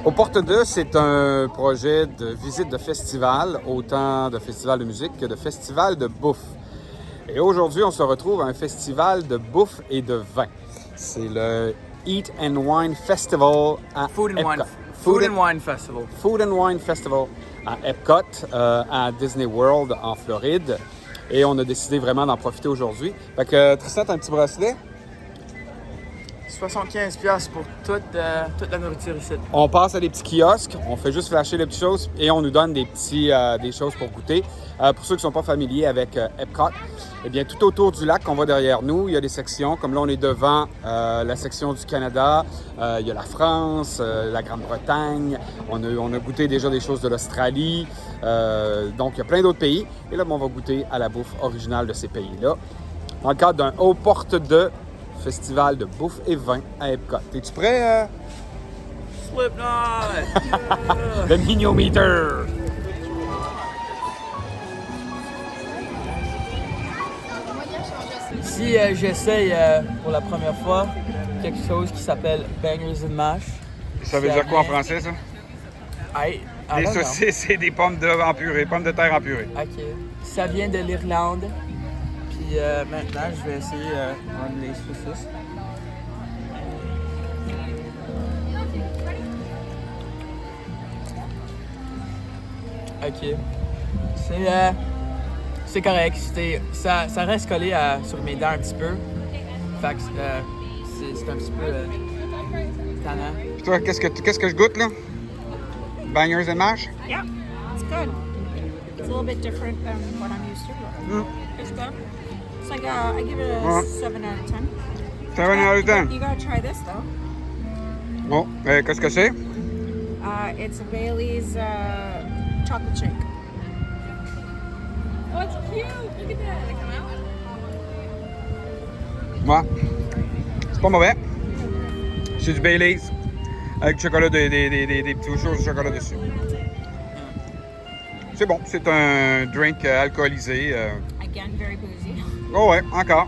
Aux Portes 2, c'est un projet de visite de festival, autant de festival de musique que de festival de bouffe. Et aujourd'hui, on se retrouve à un festival de bouffe et de vin. C'est le Eat and Wine Festival à Food and Epcot. Wine. Food and Wine Festival. Food and Wine Festival à Epcot, à Disney World en Floride. Et on a décidé vraiment d'en profiter aujourd'hui. Fait que Tristan, t'as un petit bracelet? 75$ pour toute la nourriture ici. On passe à des petits kiosques, on fait juste flasher les petites choses et on nous donne des choses pour goûter. Pour ceux qui ne sont pas familiers avec Epcot, eh bien, tout autour du lac qu'on voit derrière nous, il y a des sections. Comme là, on est devant la section du Canada, il y a la France, la Grande-Bretagne. On a goûté déjà des choses de l'Australie. Donc, il y a plein d'autres pays. Et là, on va goûter à la bouffe originale de ces pays-là. Dans le cadre d'un Aux Portes de Festival de bouffe et vin à Epcot. Es-tu prêt? Slipknot! Le Miniometer! Ici, j'essaye pour la première fois quelque chose qui s'appelle Bangers and Mash. Ça veut dire quoi en français, ça? Des saucisses et des pommes de terre en purée. OK. Ça vient de l'Irlande. Puis maintenant, je vais essayer les saucisses. OK. C'est correct. Ça reste collé sur mes dents un petit peu. Fait que c'est un petit peu tannant. Puis toi, qu'est-ce que je goûte, là? Bangers and mash? Yeah, it's good. It's a little bit different than what I'm used to. It's good. It's like I give it a 7 out of 10. 7 out of 10. You gotta try this though. Bon, qu'est-ce que c'est? It's a Bailey's chocolate shake. Oh, it's cute. Look at that. Did it come out? Ouais. C'est pas mauvais. C'est du Baileys avec du chocolat, des petites choses de chocolat dessus. C'est bon, c'est un drink alcoolisé. Again, very boozy. Oh ouais, encore.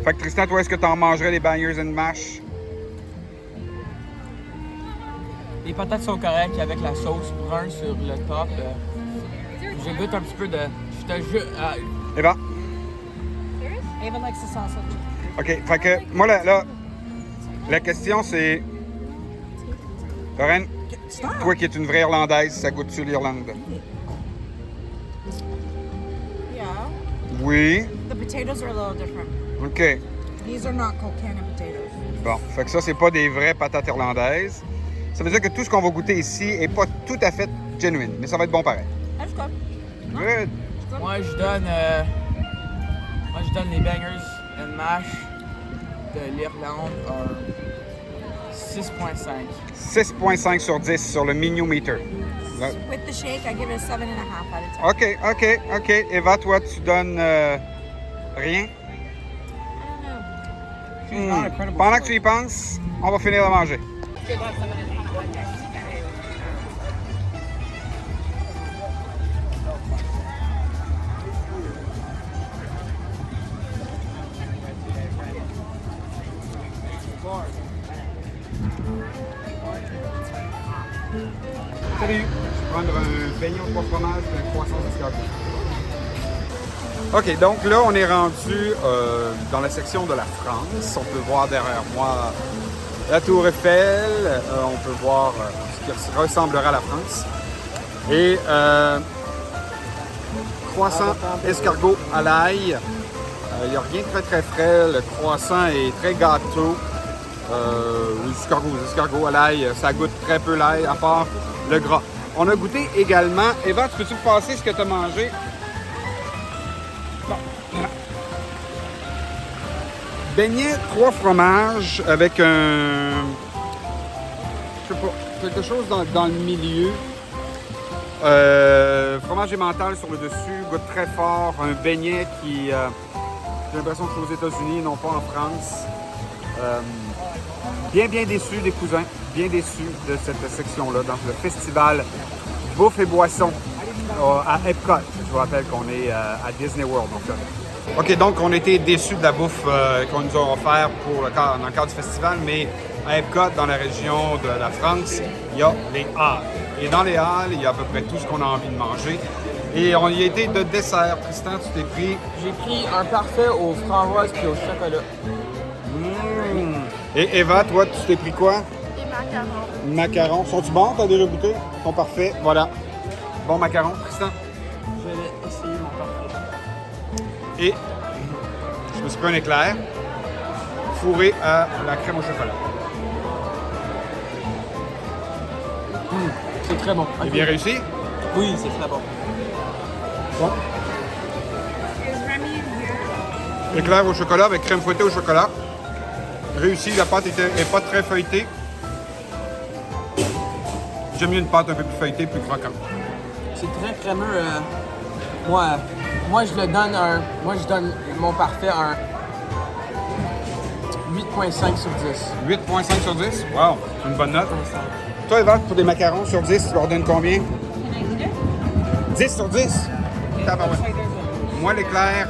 Fait que Tristan, toi, est-ce que tu en mangerais les bangers and mash? Les patates sont correctes avec la sauce brun sur le top. Je goûte un petit peu de... Eva? Ava likes the sausage. OK, fait que moi, là, la question, c'est... Lorraine, toi qui es une vraie Irlandaise, ça goûte-tu l'Irlande? Yeah. Oui. The potatoes are a little different. OK. These are not Colcannon potatoes. Bon, fait que ça, c'est pas des vraies patates irlandaises. Ça veut dire que tout ce qu'on va goûter ici est pas tout à fait genuine, mais ça va être bon pareil. That's good. Good. Moi, je donne les bangers and mash de l'Irlande un 6.5. 6.5 sur 10 sur le Miniometer. With the shake, I give it a 7.5 out of 10. OK. Eva, toi, tu donnes rien? I don't know. Pendant que tu y penses, on va finir de manger. Salut! Je vais prendre un beignet au 3 fromages et un croissant d'escargot. OK, donc là, on est rendu dans la section de la France. On peut voir derrière moi la Tour Eiffel. On peut voir ce qui ressemblera à la France. Et croissant escargot à l'ail. Il n'y a rien de très très frais. Le croissant est très gâteau. Les escargots à l'ail, ça goûte très peu l'ail, à part le gras. On a goûté également... Eva, tu peux-tu me passer ce que tu as mangé? Bon. Beignet 3 fromages avec un... Je sais pas, quelque chose dans le milieu. Fromage emmental sur le dessus, goûte très fort. Un beignet qui... j'ai l'impression que c'est aux États-Unis, non pas en France. Bien déçu des cousins, bien déçu de cette section-là, dans le festival Bouffe et Boisson à Epcot. Je vous rappelle qu'on est à Disney World. OK, donc on était déçus de la bouffe qu'on nous a offert dans le cadre du festival, mais à Epcot, dans la région de la France, il y a les halles. Et dans les halles, il y a à peu près tout ce qu'on a envie de manger. Et on y a été de dessert. Tristan, tu t'es pris... J'ai pris un parfait aux framboises puis au chocolat. Et Eva, toi, tu t'es pris quoi? Des macarons. Macarons. Sont-ils bons? T'as déjà goûté? Ils sont parfaits. Voilà. Bon macaron. Tristan? Je vais essayer mon parfait. Et je me suis pris un éclair fourré à la crème au chocolat. C'est très bon. C'est Ok. bien réussi? Oui, c'est très bon. Bon. Is Remy here? Éclair au chocolat avec crème fouettée au chocolat. Réussi, la pâte est pas très feuilletée. J'aime mieux une pâte un peu plus feuilletée, plus croquante. C'est très crémeux. Moi, je donne mon parfait un 8.5 sur 10. 8.5 sur 10? Wow, c'est une bonne note. 8.5. Toi, Eva, pour des macarons sur 10, tu leur donnes combien? 10 sur 10? Tabarouette. Moi, l'éclair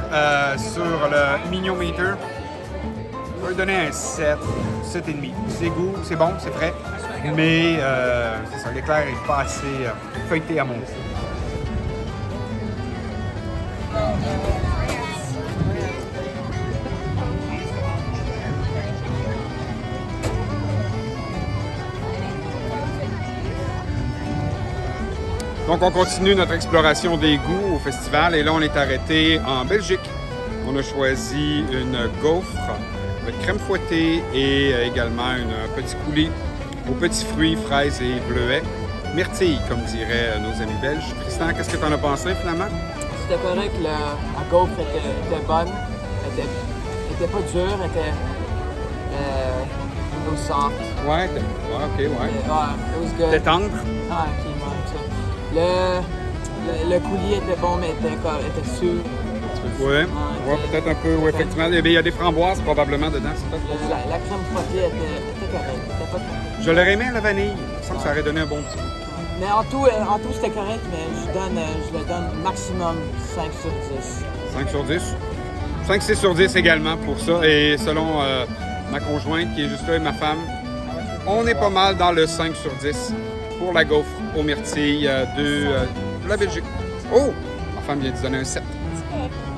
sur le Mignon Meter, je vais lui donner un 7, 7,5. C'est goût, c'est bon, c'est frais, mais c'est ça, l'éclair n'est pas assez feuilleté à mon goût. Donc, on continue notre exploration des goûts au festival et là, on est arrêté en Belgique. On a choisi une gaufre avec crème fouettée et également un petit coulis aux petits fruits, fraises et bleuets. Myrtille, comme diraient nos amis belges. Tristan, qu'est-ce que tu en as pensé finalement? C'était correct, la gaufre était bonne. Elle était pas dure, elle était un peu soft. Ouais, ok, ouais. It was good. T'es tendre? Ah, ok, ouais, ça. Le coulis était bon, mais était sûr. Ouais, peut-être un peu, ouais, effectivement. Il y a des framboises probablement dedans. C'est peut-être pour ça. La crème frottée était correcte. Était pas trop. Je l'aurais aimé à la vanille. Il me semble que ça aurait donné un bon petit goût. Mais en tout c'était correct, mais je le donne maximum 5 sur 10. 5 sur 10. 5-6 sur 10 également pour ça. Et selon ma conjointe qui est juste là et ma femme, on est pas mal dans le 5 sur 10 pour la gaufre aux myrtilles de la Belgique. Oh! Ma femme vient de donner un 7.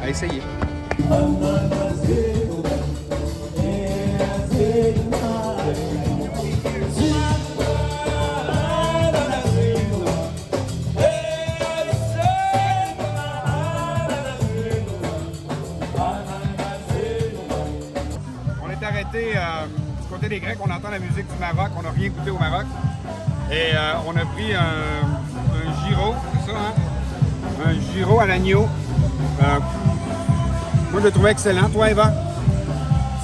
À essayer. On est arrêté du côté des Grecs. On entend la musique du Maroc. On n'a rien goûté au Maroc. Et on a pris un gyro, c'est ça, hein? Un gyro à l'agneau. Moi, je le trouvais excellent. Toi, Eva?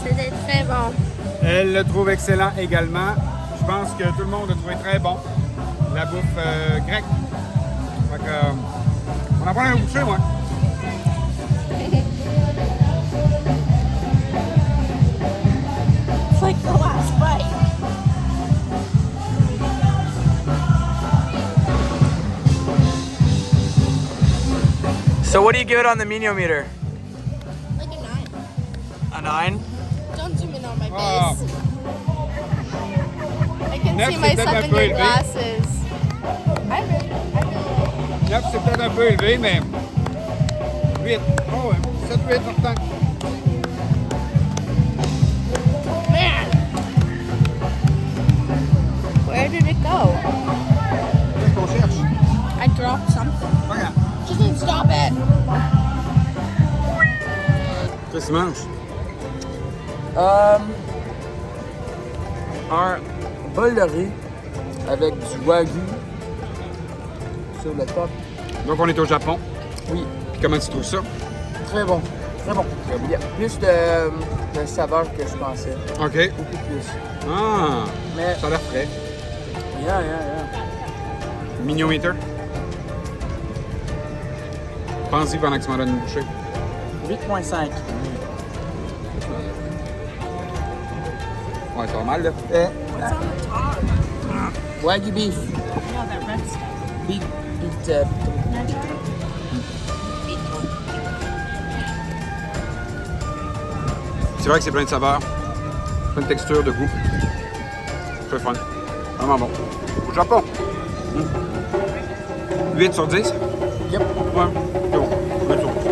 C'était très bon. Elle le trouve excellent également. Je pense que tout le monde a trouvé très bon la bouffe grecque. Fait que, on en prend un bouchée, moi. It's like the last bite. So what do you give it on the Miniometer? Like a 9. A 9? Don't zoom in on my Ah. face. I can Neuf, see c'est myself peut-être un in peu your élevé. glasses. I really 9, c'est peut-être un peu élevé, mais 8. Oh, ouais. 7, 8, certain. Man! Where did it go? Qu'est-ce qu'on cherche? I dropped something. Regarde. Just didn't stop it. Qu'est-ce que tu manges? Un bol de riz avec du wagyu sur le top. Donc, on est au Japon. Oui, Puis comment tu trouves ça? très bon. Très bon. Il y a plus de saveur que je pensais. OK. Beaucoup plus. Ah, Mais, ça a l'air frais. yeah. Miniometer. Pense-y pendant que tu m'en donnes une bouchée. 8.5. Ouais, c'est pas mal, là. What's on the top? Wagyu beef. No, that red stuff. Beef. C'est vrai que c'est plein de saveurs, plein de textures, de goût. C'est fun. Vraiment bon. Au Japon. 8 sur 10? Yep. Ouais. C'est bon. 8 sur 10.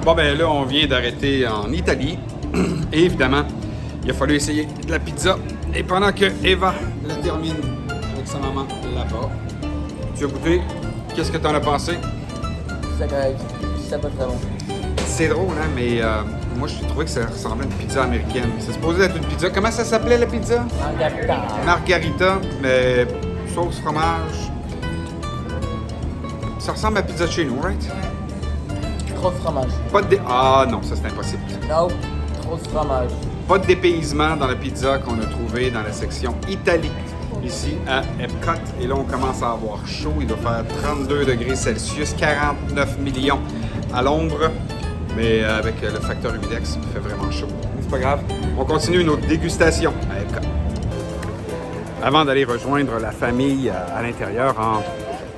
Bon, ben là, on vient d'arrêter en Italie. Et évidemment, il a fallu essayer de la pizza. Et pendant que Eva la termine avec sa maman là-bas, tu as goûté. Qu'est-ce que tu en as pensé? C'est correct. C'est pas très bon. C'est drôle, hein, mais moi, je trouvais que ça ressemblait à une pizza américaine. C'est supposé être une pizza. Comment ça s'appelait, la pizza? Margarita. Margarita, mais sauce fromage. Ça ressemble à la pizza de chez nous, right? Trop de fromage. Pas de Ah non, ça c'est impossible. Non, trop de fromage. Pas de dépaysement dans la pizza qu'on a trouvé dans la section Italie, ici à Epcot. Et là, on commence à avoir chaud. Il doit faire 32 degrés Celsius, 49 millions à l'ombre. Mais avec le facteur humidex, il fait vraiment chaud. C'est pas grave. On continue notre dégustation à Epcot. Avant d'aller rejoindre la famille à l'intérieur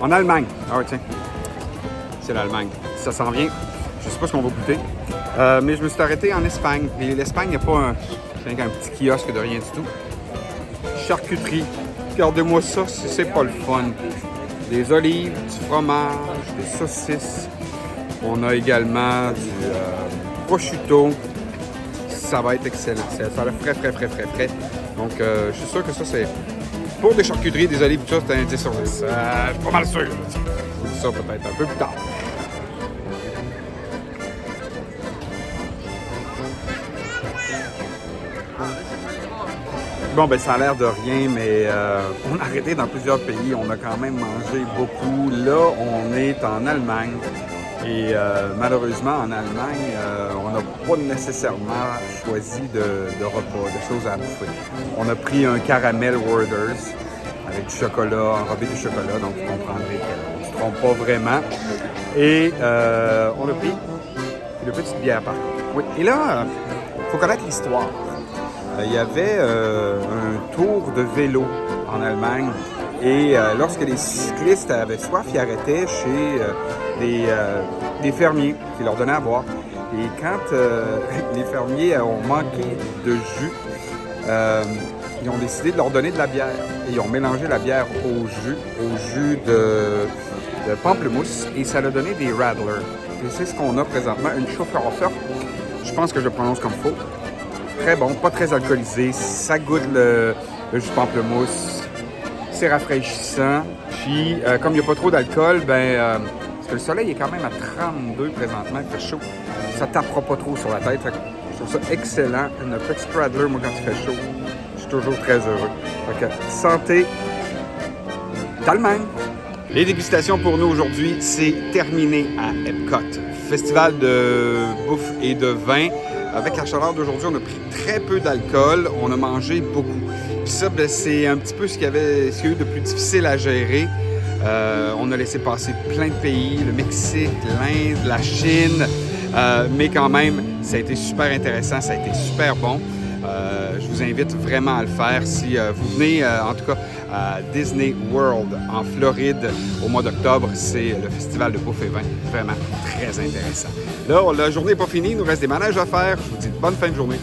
en Allemagne. Ah ouais, tiens. C'est l'Allemagne. Ça s'en vient. Je sais pas ce qu'on va goûter. Mais je me suis arrêté en Espagne. Et l'Espagne, il n'y a pas un petit kiosque de rien du tout. Charcuterie. Regardez-moi ça, c'est pas le fun. Des olives, du fromage, des saucisses. On a également du prosciutto. Ça va être excellent. Ça a l'air frais. Donc, je suis sûr que ça, c'est... Pour des charcuteries, des olives, tout ça, c'est un 10 sur 10. Je suis pas mal sûr. Je vous dis ça peut-être un peu plus tard. Bon, ben ça a l'air de rien, mais on a arrêté dans plusieurs pays. On a quand même mangé beaucoup. Là, on est en Allemagne. Et malheureusement, en Allemagne, on n'a pas nécessairement choisi de repas, de choses à bouffer. On a pris un caramel Werther's avec du chocolat, enrobé de chocolat, donc vous comprendrez qu'on ne se trompe pas vraiment. Et on a pris une petite bière par contre. Oui. Et là, il faut connaître l'histoire. Il y avait un tour de vélo en Allemagne et lorsque les cyclistes avaient soif, ils arrêtaient chez des fermiers qui leur donnaient à boire. Et quand les fermiers ont manqué de jus, ils ont décidé de leur donner de la bière. Et ils ont mélangé la bière au jus de pamplemousse et ça a donné des Radler. Et c'est ce qu'on a présentement, une Schöfferhofer. Je pense que je le prononce comme faux. Très bon, pas très alcoolisé, ça goûte le jus de pamplemousse, c'est rafraîchissant. Puis, comme il n'y a pas trop d'alcool, parce que le soleil est quand même à 32 présentement, il fait chaud, ça ne tapera pas trop sur la tête. Fait que je trouve ça excellent. Une petite Radler, moi, quand il fait chaud, je suis toujours très heureux. Fait que, santé d'Allemagne! Les dégustations pour nous aujourd'hui, c'est terminé à Epcot. Festival de bouffe et de vin. Avec la chaleur d'aujourd'hui, on a pris très peu d'alcool, on a mangé beaucoup. Puis ça, c'est un petit peu ce qu'il y a eu de plus difficile à gérer. On a laissé passer plein de pays, le Mexique, l'Inde, la Chine. Mais quand même, ça a été super intéressant, ça a été super bon. Je vous invite vraiment à le faire. Si vous venez, en tout cas, à Disney World en Floride au mois d'octobre, c'est le festival de bouffe et vin. Vraiment très intéressant. Là, la journée n'est pas finie, il nous reste des manèges à faire. Je vous dis bonne fin de journée.